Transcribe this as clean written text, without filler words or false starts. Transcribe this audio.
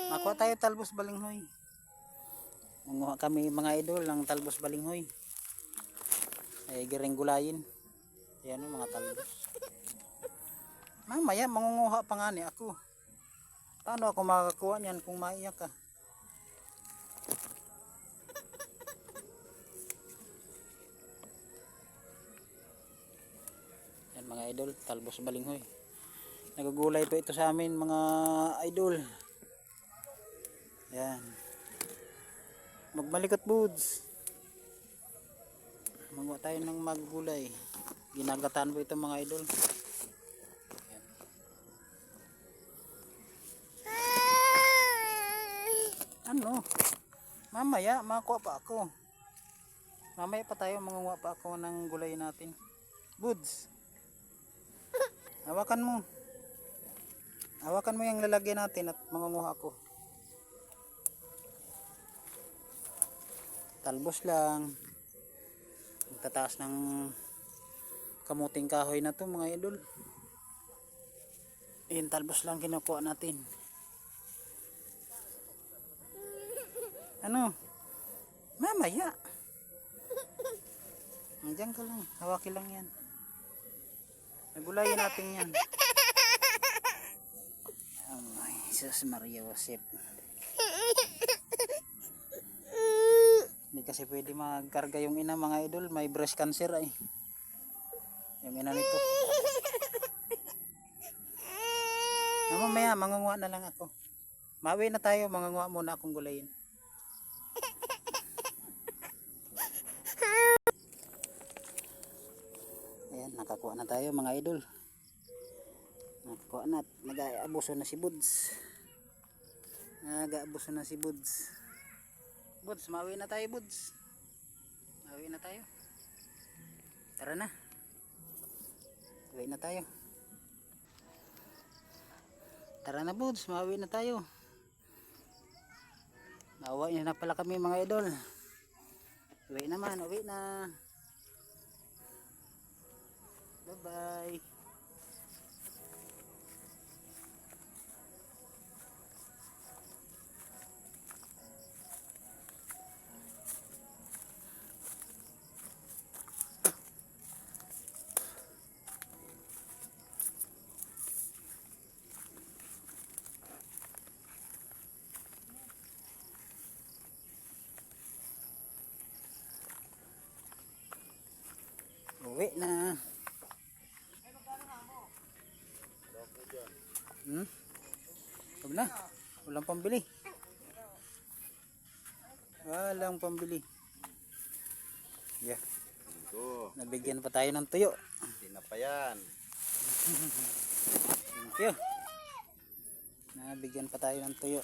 Makuha tayo talbos balinghoy. Manguha kami mga idol ng talbos balinghoy. Ay giring gulayin. Ayan yung mga talbos. Mamaya mangunguha pa nga ni ako. Paano ako makakakuha niyan kung maiyak ka? Yan mga idol, talbos balinghoy. Nagugulay pa ito sa amin mga idol. Yan. Magmalikot buds. Magawa tayo ng maggulay. Ginagataan po ito mga idol. Yan. Ano? Mamaya makuha pa ako. Mamaya pa tayo mangunguha pa ako ng gulay natin. Buds. Hawakan mo. Hawakan mo yung lalagyan natin at mangunguha ako. Talbos lang. Tataas ng kamuting kahoy na to mga idol. Yung talbos lang kinukuha natin. Ano? Mamaya. Diyan ka lang. Hawakin lang yan. Nagulayin natin yan. Ay, Jesus Maria Josep. Hindi kasi pwede magkarga yung ina mga idol. May breast cancer ay. Yung ina nito. Mamaya mangunguha na lang ako. Mawi na tayo. Mangunguha muna akong gulayin. Ayan, nakakuha na tayo mga idol. Nakakuha na. Nag-aabuso na si Buds. Nag-aabuso na si Buds. Buds, mawi na tayo Buds. Mawi na tayo. Tara na. Mawi na tayo. Tara na Buds, mawi na tayo. Mawi na pala kami mga idol. Uwi naman, uwi na. Bye bye. Uwi na. Huwag na. Walang pambili. Walang pambili. Yeah. Nabigyan pa tayo ng tuyo. Tinapayan. Thank you. Nabigyan pa tayo ng tuyo.